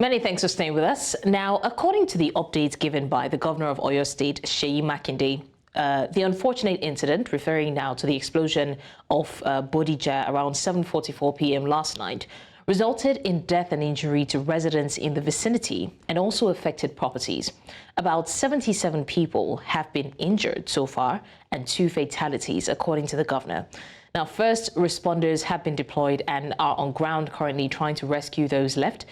Many thanks for staying with us. Now, according to the updates given by the governor of Oyo State, Seyi Makinde, the unfortunate incident, referring now to the explosion of Bodija around 7:44 p.m. last night, resulted in death and injury to residents in the vicinity and also affected properties. About 77 people have been injured so far and 2 fatalities, according to the governor. Now, first responders have been deployed and are on ground currently trying to rescue those left.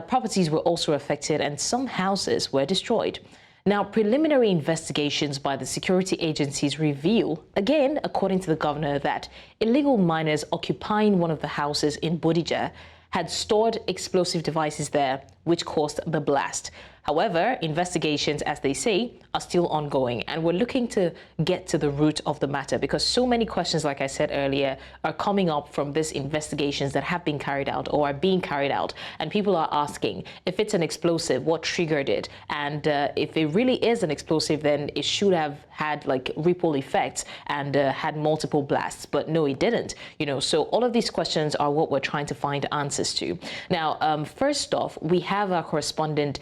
Properties were also affected and some houses were destroyed. Now, preliminary investigations by the security agencies reveal, again, according to the governor, that illegal miners occupying one of the houses in Bodija had stored explosive devices there, which caused the blast. However, investigations, as they say, are still ongoing, and we're looking to get to the root of the matter because so many questions, like I said earlier, are coming up from these investigations that have been carried out or are being carried out. And people are asking, if it's an explosive, what triggered it? And if it really is an explosive, then it should have had like ripple effects and had multiple blasts. But no, it didn't. So all of these questions are what we're trying to find answers to. Now, first off, we have our correspondent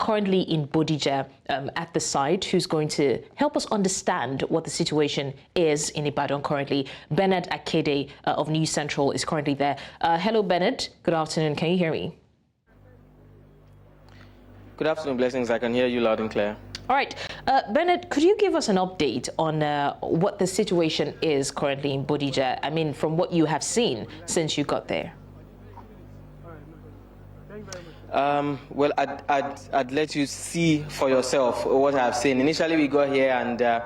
currently in Bodija at the site, who's going to help us understand what the situation is in Ibadan currently. Bernard Akede of News Central is currently there. Hello, Bernard. Good afternoon. Can you hear me? Good afternoon, Blessings. I can hear you loud and clear. All right. Bernard, could you give us an update on what the situation is currently in Bodija? I mean, from what you have seen since you got there. Well, I'd let you see for yourself what I've seen. Initially, we got here and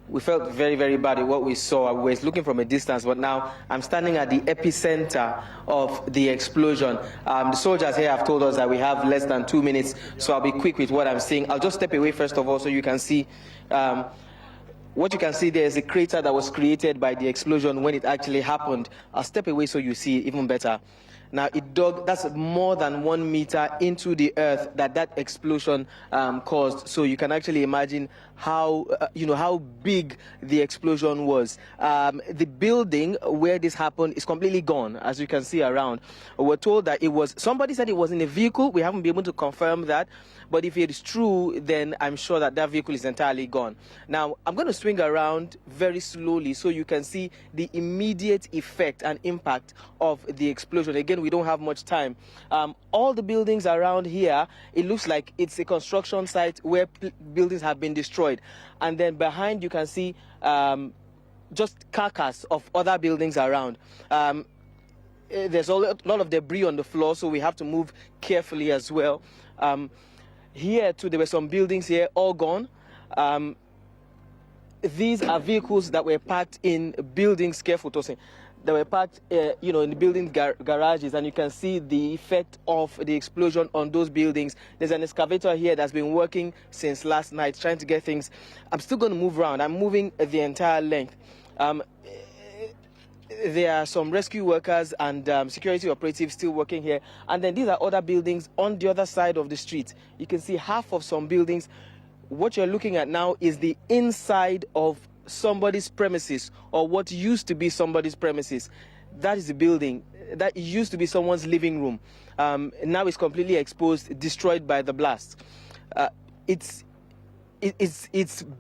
we felt very, very bad at what we saw. We were looking from a distance, but now I'm standing at the epicenter of the explosion. The soldiers here have told us that we have less than 2 minutes, so I'll be quick with what I'm seeing. I'll just step away first of all so you can see. What you can see there is a crater that was created by the explosion when it actually happened. I'll step away so you see it even better. Now, it dug, that's more than 1 meter into the earth that explosion caused. So you can actually imagine how, how big the explosion was. The building where this happened is completely gone, as you can see around. We're told that somebody said it was in a vehicle. We haven't been able to confirm that. But if it is true, then I'm sure that vehicle is entirely gone. Now, I'm going to swing around very slowly so you can see the immediate effect and impact of the explosion. Again, we don't have much time. All the buildings around here, it looks like it's a construction site where buildings have been destroyed. And then behind you can see just carcass of other buildings around. There's a lot of debris on the floor, so we have to move carefully as well. Here too, there were some buildings here, all gone. These are vehicles that were parked in buildings, careful Tosin, that were parked, in the building garages, and you can see the effect of the explosion on those buildings. There's an excavator here that's been working since last night, trying to get things. I'm still going to move around. I'm moving the entire length. There are some rescue workers and security operatives still working here. And then these are other buildings on the other side of the street. You can see half of some buildings. What you're looking at now is the inside of somebody's premises, or what used to be somebody's premises. That is the building. That used to be someone's living room. Now it's completely exposed, destroyed by the blast. It's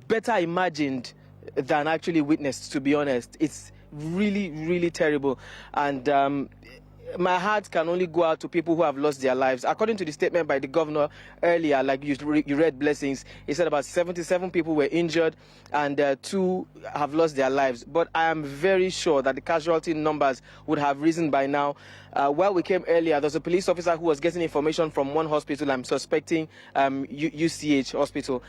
better imagined than actually witnessed, to be honest. It's really, really terrible. And my heart can only go out to people who have lost their lives. According to the statement by the governor earlier, like you read Blessings, he said about 77 people were injured and 2 have lost their lives. But I am very sure that the casualty numbers would have risen by now. While we came earlier, there's a police officer who was getting information from one hospital, I'm suspecting UCH hospital.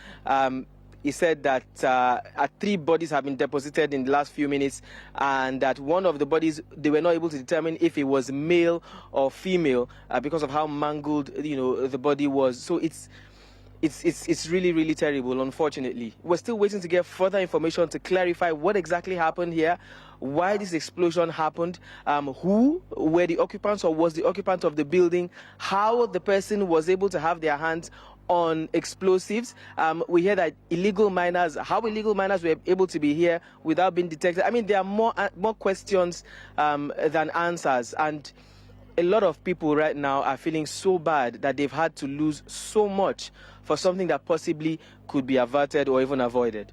He said that 3 bodies have been deposited in the last few minutes, and that one of the bodies, they were not able to determine if it was male or female because of how mangled, the body was. So it's really, really terrible, unfortunately. We're still waiting to get further information to clarify what exactly happened here, why this explosion happened, who were the occupants or was the occupant of the building, how the person was able to have their hands on explosives. We hear that how illegal miners were able to be here without being detected. I mean, there are more questions than answers. And a lot of people right now are feeling so bad that they've had to lose so much for something that possibly could be averted or even avoided.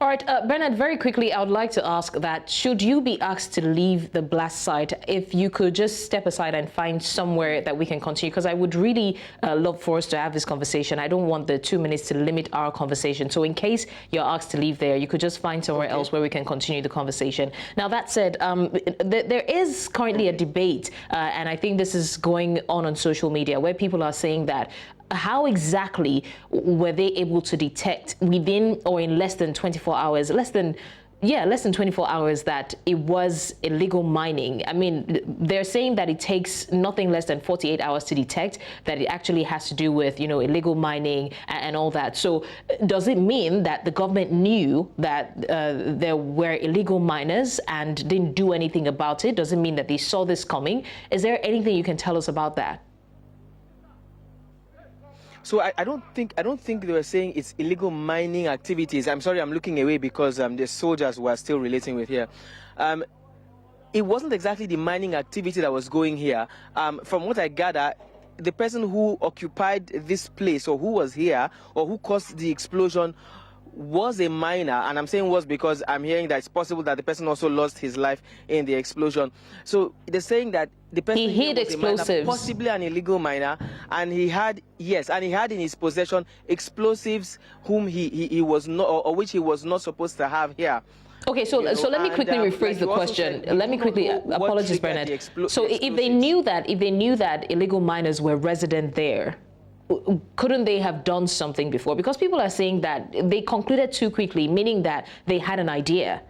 All right, Bernard, very quickly, I would like to ask that should you be asked to leave the blast site, if you could just step aside and find somewhere that we can continue, because I would really love for us to have this conversation. I don't want the 2 minutes to limit our conversation. So in case you're asked to leave there, you could just find somewhere else where we can continue the conversation. Now, that said, there is currently a debate, and I think this is going on social media, where people are saying that how exactly were they able to detect within or in less than 24 hours, less than 24 hours, that it was illegal mining? I mean, they're saying that it takes nothing less than 48 hours to detect, that it actually has to do with, illegal mining and all that. So does it mean that the government knew that there were illegal miners and didn't do anything about it? Does it mean that they saw this coming? Is there anything you can tell us about that? So I don't think they were saying it's illegal mining activities. I'm sorry, I'm looking away because the soldiers were still relating with here. It wasn't exactly the mining activity that was going here. From what I gather, the person who occupied this place, or who was here, or who caused the explosion, was a miner. And I'm saying was because I'm hearing that it's possible that the person also lost his life in the explosion. So they're saying that the person he hid explosives, miner, possibly an illegal miner, and he had in his possession explosives whom he was not, or which he was not supposed to have here. Okay, so let me quickly rephrase the question. Let me quickly apologize, Bernard. So if they knew that illegal miners were resident there, couldn't they have done something before? Because people are saying that they concluded too quickly, meaning that they had an idea.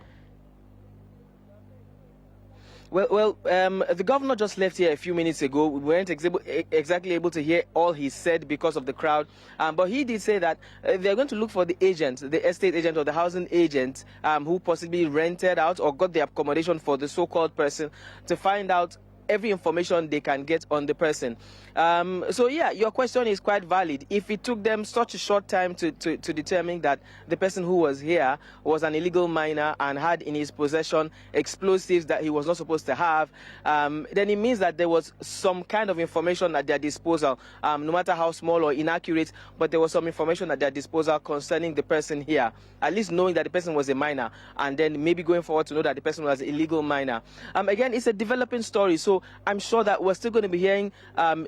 Well, the governor just left here a few minutes ago. We weren't exactly able to hear all he said because of the crowd. But he did say that they're going to look for the agent, the estate agent or the housing agent who possibly rented out or got the accommodation for the so-called person, to find out every information they can get on the person. So yeah, your question is quite valid. If it took them such a short time to determine that the person who was here was an illegal miner and had in his possession explosives that he was not supposed to have, then it means that there was some kind of information at their disposal, no matter how small or inaccurate, but there was some information at their disposal concerning the person here, at least knowing that the person was a miner, and then maybe going forward to know that the person was an illegal miner. Again, it's a developing story, so I'm sure that we're still going to be hearing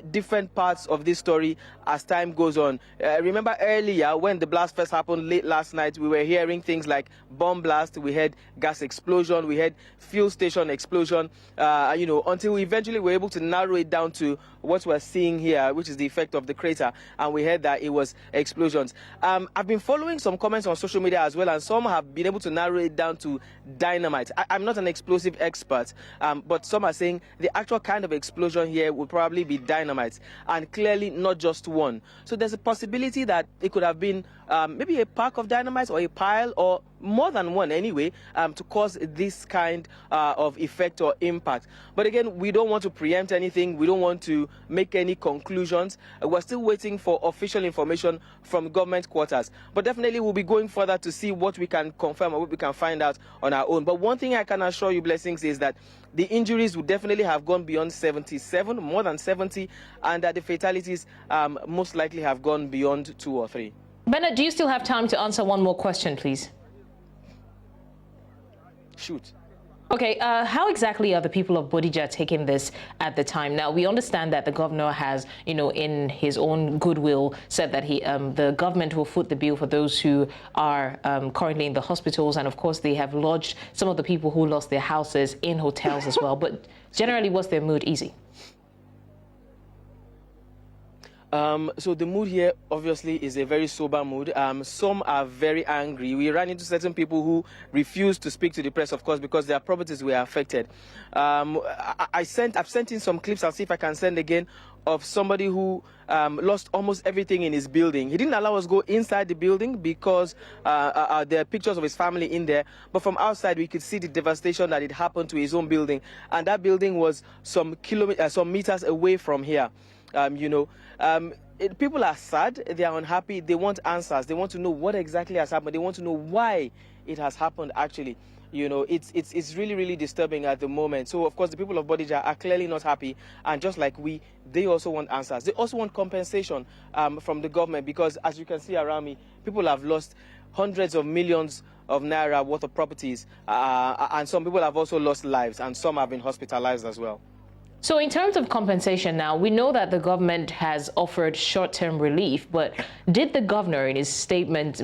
different parts of this story as time goes on. Remember earlier when the blast first happened late last night, we were hearing things like bomb blast, we had gas explosion, we had fuel station explosion, until we eventually were able to narrow it down to what we're seeing here, which is the effect of the crater, and we heard that it was explosions. I've been following some comments on social media as well, and some have been able to narrow it down to dynamite. I'm not an explosive expert, but some are saying the actual kind of explosion here would probably be dynamite, and clearly not just one. So there's a possibility that it could have been maybe a pack of dynamite or a pile, or more than one anyway, to cause this kind of effect or impact. But again, we don't want to preempt anything. We don't want to make any conclusions. We're still waiting for official information from government quarters. But definitely we'll be going further to see what we can confirm or what we can find out on our own. But one thing I can assure you, Blessings, is that the injuries would definitely have gone beyond 77, more than 70, and that the fatalities most likely have gone beyond 2 or 3. Bernard, do you still have time to answer one more question, please? Shoot. Okay, how exactly are the people of Bodija taking this at the time? Now, we understand that the governor has, in his own goodwill, said that the government will foot the bill for those who are currently in the hospitals. And of course, they have lodged some of the people who lost their houses in hotels as well. But generally, what's their mood? Easy. So the mood here obviously is a very sober mood. Some are very angry. We ran into certain people who refused to speak to the press, of course, because their properties were affected. I've sent in some clips. I'll see if I can send again, of somebody who lost almost everything in his building. He didn't allow us go inside the building because there are pictures of his family in there. But from outside, we could see the devastation that had happened to his own building. And that building was some meters away from here. People are sad, they are unhappy, they want answers, they want to know what exactly has happened, they want to know why it has happened actually. It's really, really disturbing at the moment. So, of course, the people of Bodija are clearly not happy. And just like they also want answers. They also want compensation from the government because, as you can see around me, people have lost hundreds of millions of naira worth of properties. And some people have also lost lives, and some have been hospitalized as well. So in terms of compensation now, we know that the government has offered short-term relief, but did the governor in his statement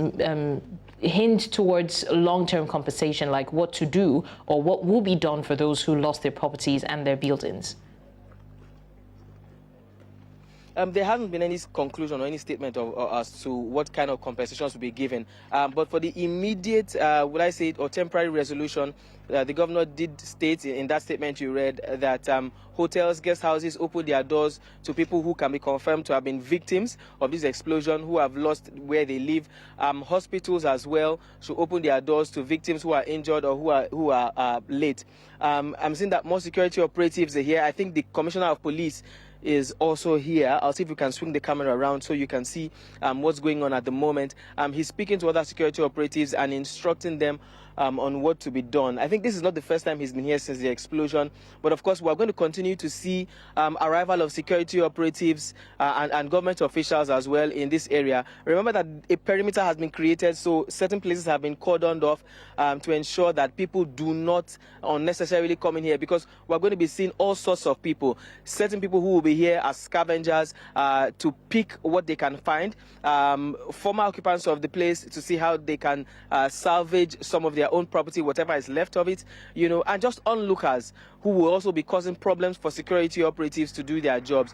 hint towards long-term compensation, like what to do or what will be done for those who lost their properties and their buildings? There hasn't been any conclusion or any statement as to what kind of compensations will be given. But for the immediate, would I say, or temporary resolution, the governor did state in that statement you read that hotels, guest houses open their doors to people who can be confirmed to have been victims of this explosion, who have lost where they live. Hospitals as well should open their doors to victims who are injured or who are late. I'm seeing that more security operatives are here. I think the Commissioner of Police is also here. I'll see if we can swing the camera around so you can see what's going on at the moment. He's speaking to other security operatives and instructing them on what to be done. I think this is not the first time he's been here since the explosion, but of course we're going to continue to see arrival of security operatives and government officials as well in this area. Remember that a perimeter has been created, so certain places have been cordoned off to ensure that people do not unnecessarily come in here, because we're going to be seeing all sorts of people. Certain people who will be here as scavengers to pick what they can find, former occupants of the place to see how they can salvage some of their own property, whatever is left of it, and just onlookers who will also be causing problems for security operatives to do their jobs.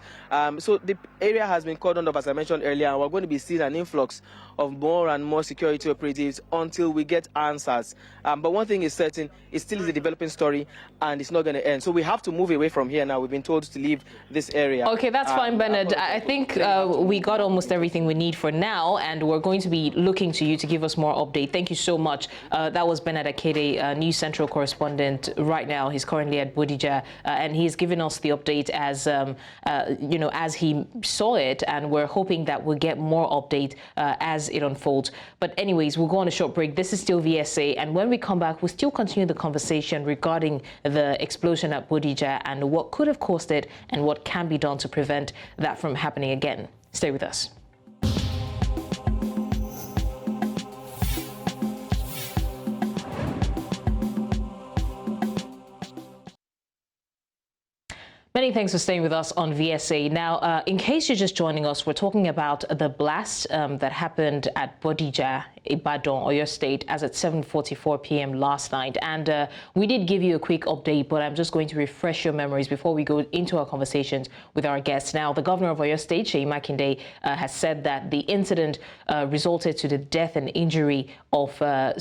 So the area has been cordoned off, as I mentioned earlier, and we're going to be seeing an influx of more and more security operatives until we get answers. But one thing is certain, it still is a developing story, and it's not going to end. So we have to move away from here now. We've been told to leave this area. Okay, that's fine, Bernard. I think we got almost everything we need for now, and we're going to be looking to you to give us more update. Thank you so much. That was Bernard Akede, News Central correspondent right now. He's currently at Bodija, and he's given us the update as, as he saw it, and we're hoping that we'll get more update as it unfolds. But anyways, we'll go on a short break. This is still VSA, and when we come back, we'll still continue the conversation regarding the explosion at Bodija and what could have caused it and what can be done to prevent that from happening again. Stay with us. Many thanks for staying with us on VSA. Now, in case you're just joining us, we're talking about the blast that happened at Bodija, Ibadan, Oyo State, as at 7:44 p.m. last night. And we did give you a quick update, but I'm just going to refresh your memories before we go into our conversations with our guests. Now, the governor of Oyo State, Seyi Makinde, has said that the incident resulted to the death and injury of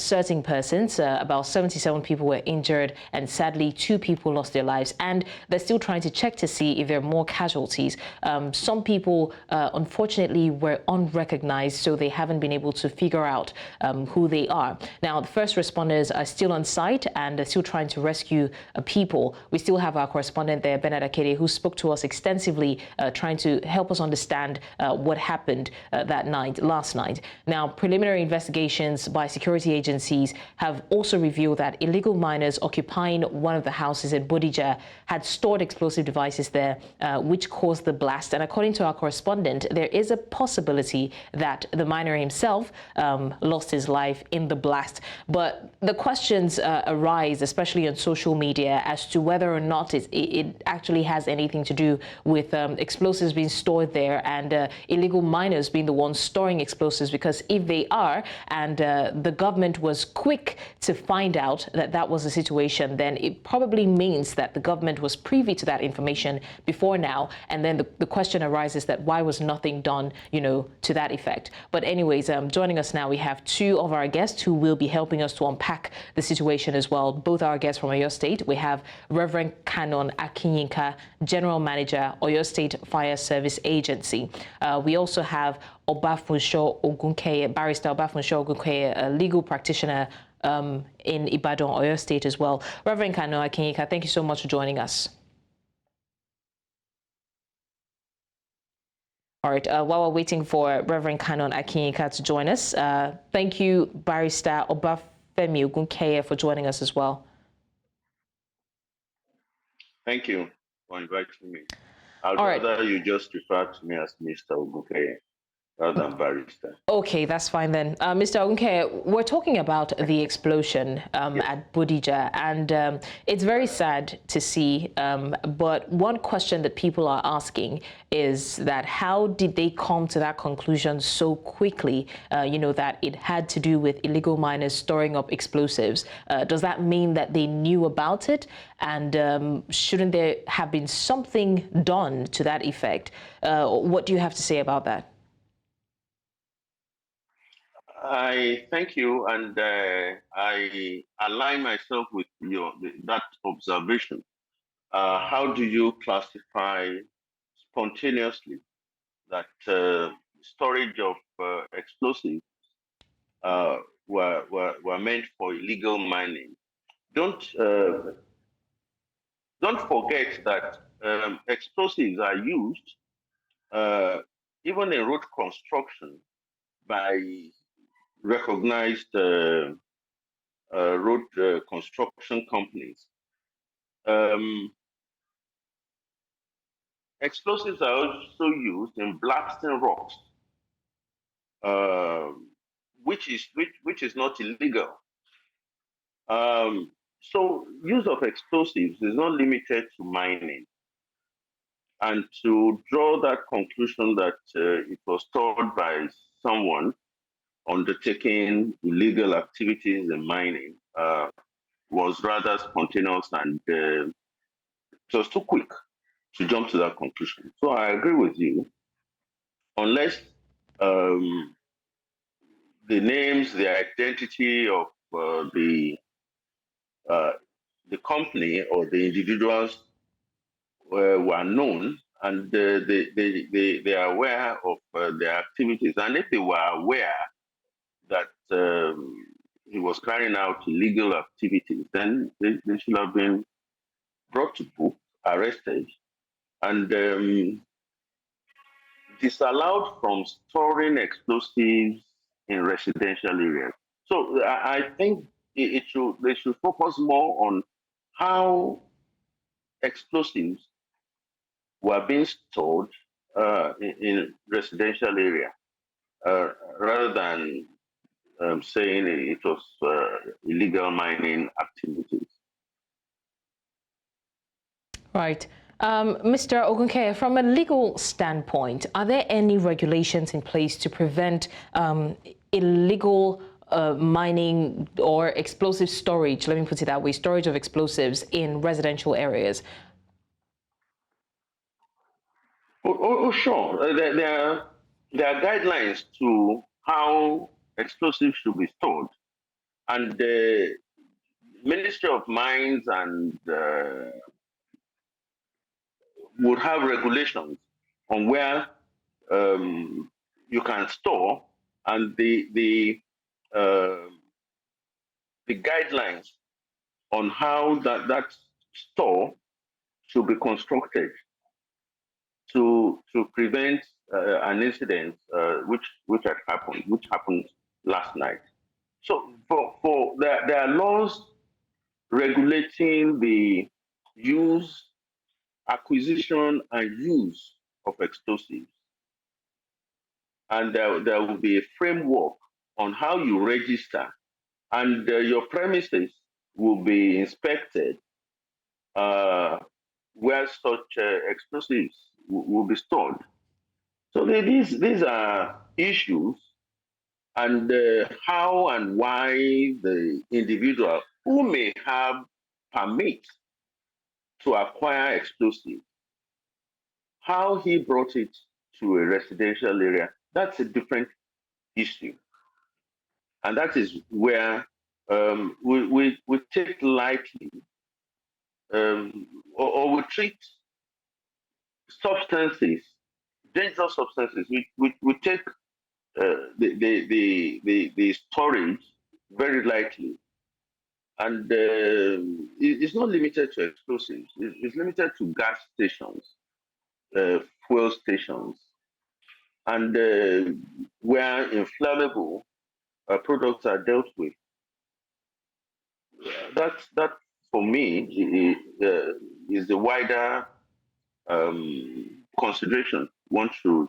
certain persons. About 77 people were injured, and sadly, 2 people lost their lives. And they're still trying to check to see if there are more casualties. Some people, unfortunately, were unrecognized, so they haven't been able to figure out who they are. Now, the first responders are still on site and they're still trying to rescue people. We still have our correspondent there, Bernard Akede, who spoke to us extensively, trying to help us understand what happened last night. Now, preliminary investigations by security agencies have also revealed that illegal miners occupying one of the houses in Bodija had stored explosive devices there, which caused the blast. And according to our correspondent, there is a possibility that the miner himself lost his life in the blast. But the questions arise, especially on social media, as to whether or not it actually has anything to do with explosives being stored there and illegal miners being the ones storing explosives. Because if they are, and the government was quick to find out that that was the situation, then it probably means that the government was privy to that information before now. And then the question arises that why was nothing done, to that effect. But anyways, joining us now, we have 2 of our guests who will be helping us to unpack the situation as well. Both our guests from Oyo State. We have Reverend Canon Akinyinka, General Manager, Oyo State Fire Service Agency. We also have Obafunsho Ogunkeye, Barrister Obafunsho Ogunkeye, a legal practitioner in Ibadan, Oyo State as well. Reverend Canon Akinyinka, thank you so much for joining us. All right, while we're waiting for Reverend Canon Akinyinka to join us, thank you, Barrister Obafemi Femi Ogunkeye for joining us as well. Thank you for inviting me. I'd rather you just refer to me as Mr. Ogunkeye rather than barrister. Okay, that's fine then. Mr. Ogunkeye, we're talking about the explosion at Bodija, and it's very sad to see, but one question that people are asking is that how did they come to that conclusion so quickly, that it had to do with illegal miners storing up explosives? Does that mean that they knew about it? And shouldn't there have been something done to that effect? What do you have to say about that? I thank you, and I align myself with that observation. How do you classify spontaneously that storage of explosives were meant for illegal mining? Don't forget that explosives are used even in road construction by recognized road construction companies. Explosives are also used in blasting rocks, which is not illegal. So use of explosives is not limited to mining. And to draw that conclusion that it was stored by someone undertaking illegal activities in mining was rather spontaneous, and it was too quick to jump to that conclusion. So I agree with you. Unless the names, the identity of the company or the individuals were known, and they are aware of their activities, and if they were aware that he was carrying out illegal activities, then they should have been brought to book, arrested, and disallowed from storing explosives in residential areas. So I think they should focus more on how explosives were being stored in residential area rather than saying it was illegal mining activities. Right. Mr. Ogunkeye, from a legal standpoint, are there any regulations in place to prevent illegal mining or explosive storage, let me put it that way, storage of explosives in residential areas? Sure. There are guidelines to how explosives should be stored. And the Ministry of Mines and would have regulations on where you can store, and the guidelines on how that store should be constructed to prevent an incident which happened last night. So there are laws regulating the use, acquisition, and use of explosives, and there will be a framework on how you register, and your premises will be inspected where such explosives will be stored. So these are issues, and how and why the individual who may have permit to acquire explosives, how he brought it to a residential area, that's a different issue. And that is where we take lightly or we treat substances, dangerous substances. We take the storage very lightly. And it's not limited to explosives. It's limited to gas stations, fuel stations, and where inflammable products are dealt with. that for me is the wider consideration one should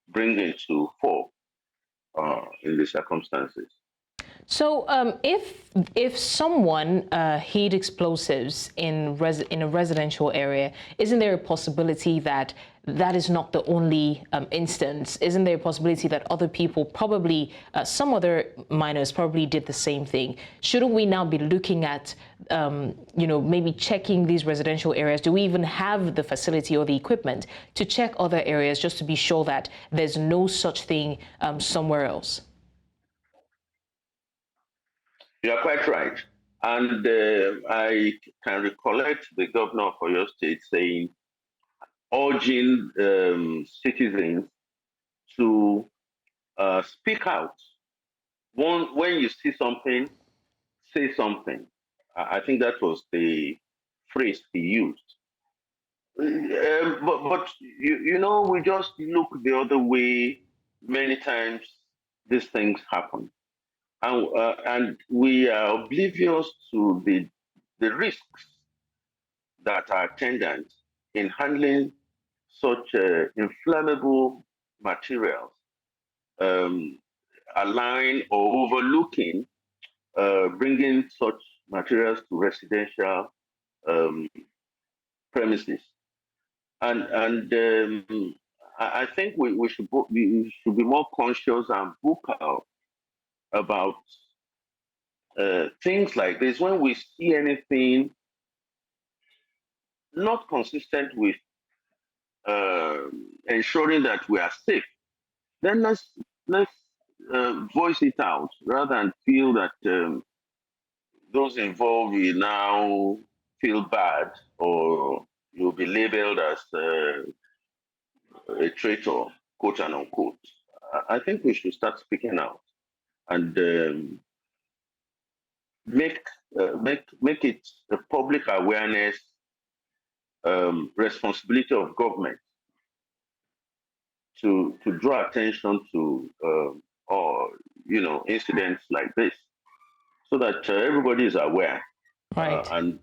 bring into fore in the circumstances. So, if someone hid explosives in a residential area, isn't there a possibility that that is not the only instance? Isn't there a possibility that other people, probably some other minors, probably did the same thing? Shouldn't we now be looking at, maybe checking these residential areas? Do we even have the facility or the equipment to check other areas just to be sure that there's no such thing somewhere else? You are quite right. And I can recollect the governor of Oyo State saying, urging citizens to speak out. When you see something, say something. I think that was the phrase he used. But we just look the other way. Many times these things happen, and we are oblivious to the risks that are attendant in handling such inflammable materials, um, allowing or overlooking bringing such materials to residential um, premises. And I think we should be more conscious and vocal about things like this when we see anything not consistent with ensuring that we are safe. Then let's voice it out rather than feel that those involved will now feel bad or you'll be labeled as a traitor, quote and unquote. I think we should start speaking out and make it a public awareness responsibility of government to draw attention to or incidents like this, so that everybody is aware, Right. and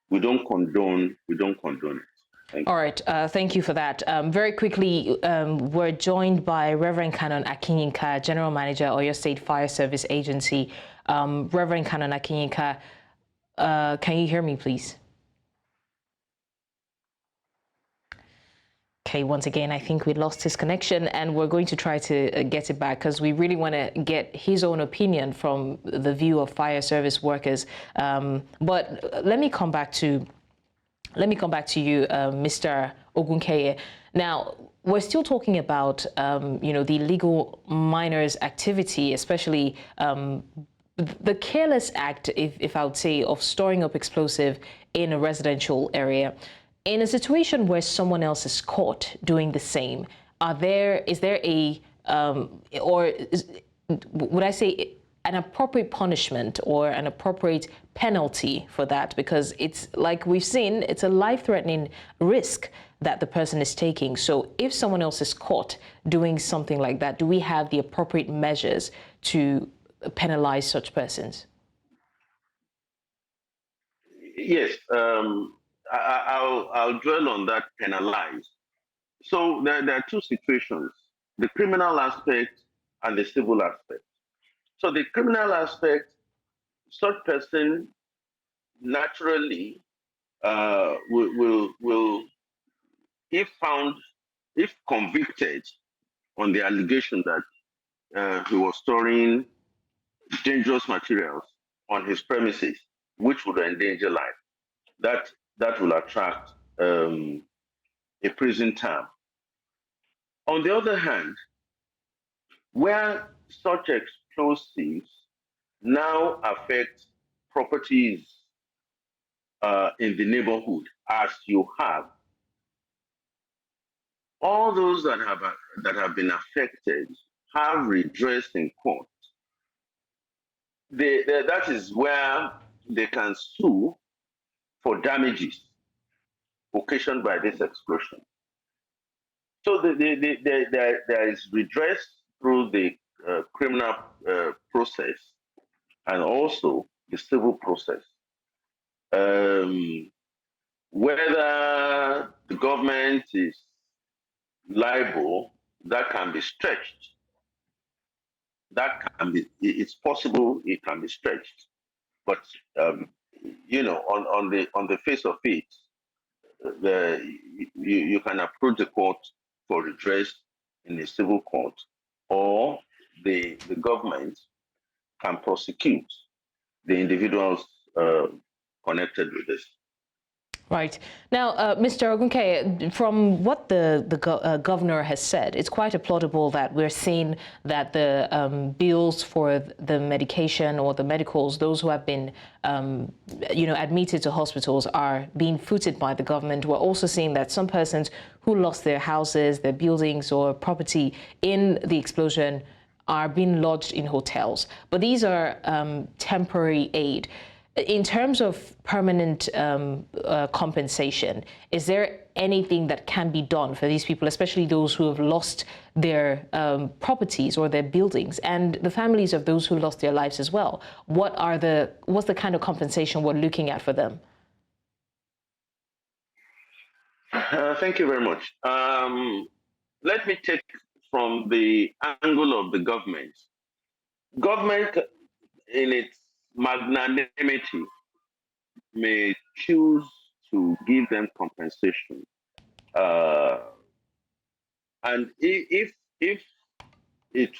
we don't condone it. All right. Thank you for that. Very quickly, we're joined by Reverend Canon Akinyinka, General Manager, Oyo State Fire Service Agency. Reverend Canon Akinyinka, can you hear me, please? Okay, once again, I think we lost his connection, and we're going to try to get it back because we really want to get his own opinion from the view of fire service workers. But let me come back to you, Mr. Ogunkeye. Now, we're still talking about, the illegal miners' activity, especially the careless act, if I would say, of storing up explosive in a residential area. In a situation where someone else is caught doing the same, is there a, would I say, an appropriate punishment or an appropriate penalty for that? Because it's like we've seen, it's a life-threatening risk that the person is taking. So if someone else is caught doing something like that, do we have the appropriate measures to penalize such persons? Yes, I'll dwell on that penalize. So there are two situations: the criminal aspect and the civil aspect. So the criminal aspect, such person naturally will, if found, if convicted on the allegation that he was storing dangerous materials on his premises, which would endanger life, that will attract a prison term. On the other hand, where such explosives now affect properties in the neighborhood, as you have, all those that have been affected have redress in court. That is where they can sue for damages occasioned by this explosion. So there is redress through the criminal process, and also the civil process. Whether the government is liable, that can be stretched. It's possible it can be stretched. But on the face of it, you can approach the court for redress in a civil court, or the government can prosecute the individuals connected with this. Right. Now, Mr. Ogunke, from what the governor has said, it's quite applaudable that we're seeing that the bills for the medication or the medicals, those who have been, admitted to hospitals, are being footed by the government. We're also seeing that some persons who lost their houses, their buildings or property in the explosion are being lodged in hotels. But these are temporary aid. In terms of permanent compensation, is there anything that can be done for these people, especially those who have lost their properties or their buildings, and the families of those who lost their lives as well? What's the kind of compensation we're looking at for them? Thank you very much. Let me take from the angle of the government. Government, in its magnanimity, may choose to give them compensation. And if it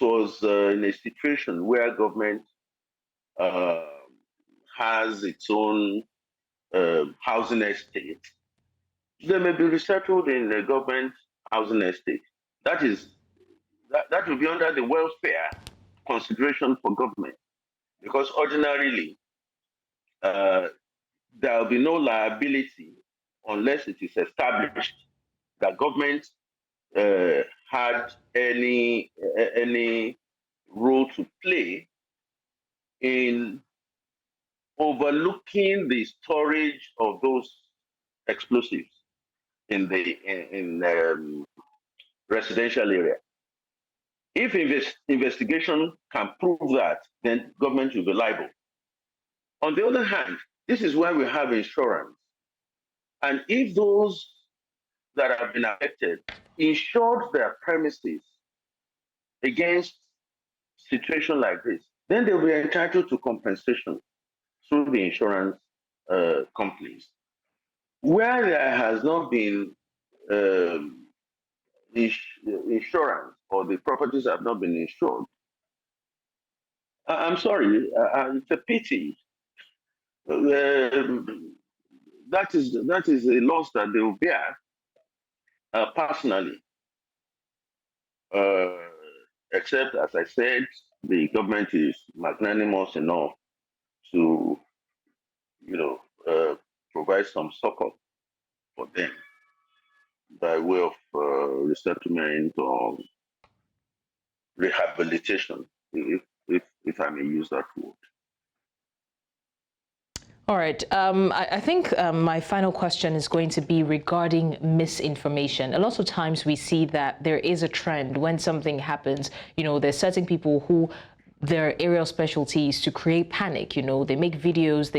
was in a situation where government has its own housing estate, they may be resettled in the government housing estate. That will be under the welfare consideration for government, because ordinarily there will be no liability unless it is established that government had any role to play in overlooking the storage of those explosives in the residential area. If investigation can prove that, then government will be liable. On the other hand, this is why we have insurance. And if those that have been affected insured their premises against situation like this, then they'll be entitled to compensation through the insurance companies. Where there has not been insurance, or the properties have not been insured, I'm sorry, it's a pity. That is a loss that they will bear personally. Except, as I said, the government is magnanimous enough to, provide some support for them by way of resettlement or rehabilitation, if I may use that word. All right. I think my final question is going to be regarding misinformation. A lot of times we see that there is a trend when something happens. There's certain people who their area of specialty is to create panic. They make videos.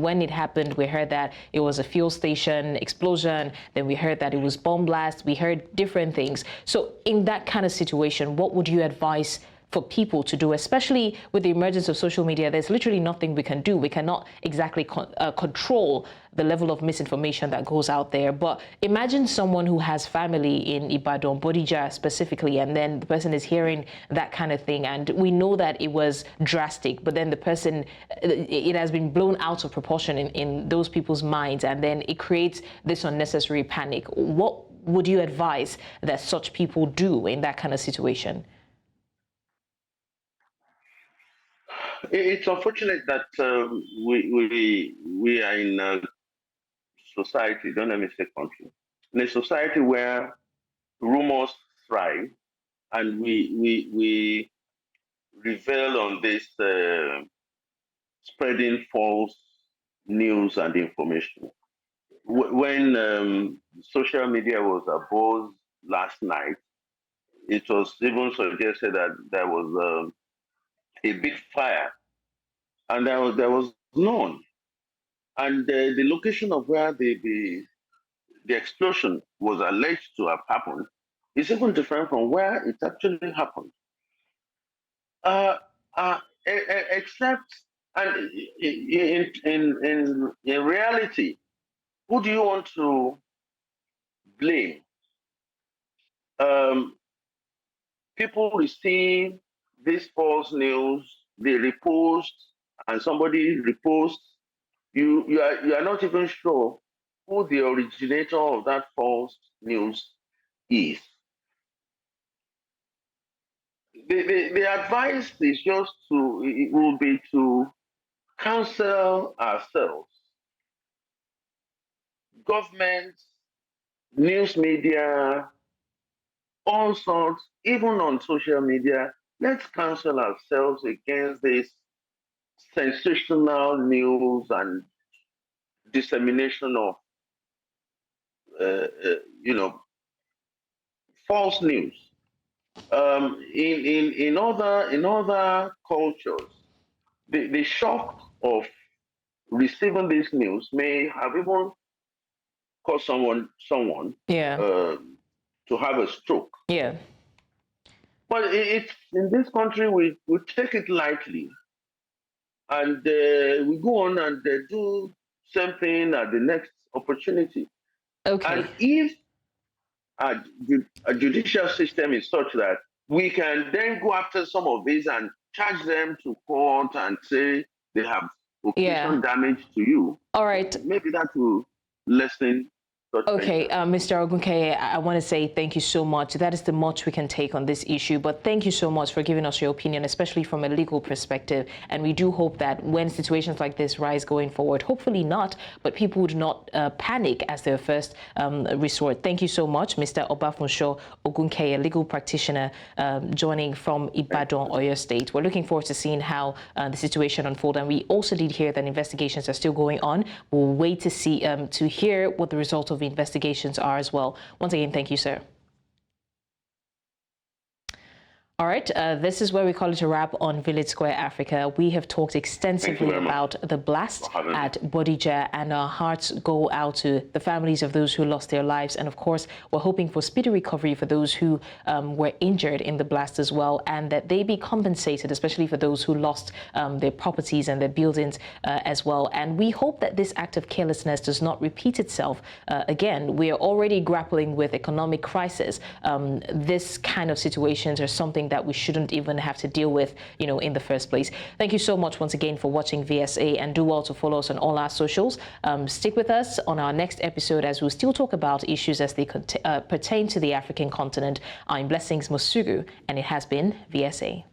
When it happened, we heard that it was a fuel station explosion. Then we heard that it was bomb blast. We heard different things. So in that kind of situation, what would you advise for people to do, especially with the emergence of social media? There's literally nothing we can do. We cannot exactly control the level of misinformation that goes out there. But imagine someone who has family in Ibadan, Bodija specifically, and then the person is hearing that kind of thing. And we know that it was drastic, but then the person, it has been blown out of proportion in those people's minds. And then it creates this unnecessary panic. What would you advise that such people do in that kind of situation? It's unfortunate that we are in a society, don't let me say country, in a society where rumors thrive, and we revel on this spreading false news and information. When social media was abuzz last night, it was even suggested that there was a big fire and there was none. And the location of where the explosion was alleged to have happened is even different from where it actually happened. Uh, Except, and in reality, who do you want to blame? People receive this false news, they repost, and somebody reposts. You are not even sure who the originator of that false news is. The advice is just it will be to counsel ourselves, governments, news media, all sorts, even on social media. Let's counsel ourselves against this sensational news and dissemination of, you know, false news. In other cultures, the shock of receiving this news may have even caused someone Yeah. To have a stroke. Yeah. But it's in this country we take it lightly, and we go on and do something at the next opportunity. Okay. And if a judicial system is such that we can then go after some of these and charge them to court and say they have occasioned damage to you. All right. Maybe that will lessen. Okay, Mr. Ogunke, I want to say thank you so much. That is the much we can take on this issue, but thank you so much for giving us your opinion, especially from a legal perspective. And we do hope that when situations like this rise going forward, hopefully not, but people would not panic as their first resort. Thank you so much, Mr. Obafunsho Ogunke, a legal practitioner joining from Ibadan, Oyo State. We're looking forward to seeing how the situation unfolds. And we also did hear that investigations are still going on. We'll wait to see, to hear what the result of investigations are as well. Once again, thank you, sir. All right, this is where we call it a wrap on Village Square Africa. We have talked extensively about the blast at Bodija, and our hearts go out to the families of those who lost their lives. And of course, we're hoping for speedy recovery for those who were injured in the blast as well, and that they be compensated, especially for those who lost their properties and their buildings as well. And we hope that this act of carelessness does not repeat itself again. We are already grappling with economic crisis. This kind of situations are something that we shouldn't even have to deal with, in the first place. Thank you so much once again for watching VSA, and do well to follow us on all our socials. Stick with us on our next episode as we'll still talk about issues as they pertain to the African continent. I'm Blessings Musugu, and it has been VSA.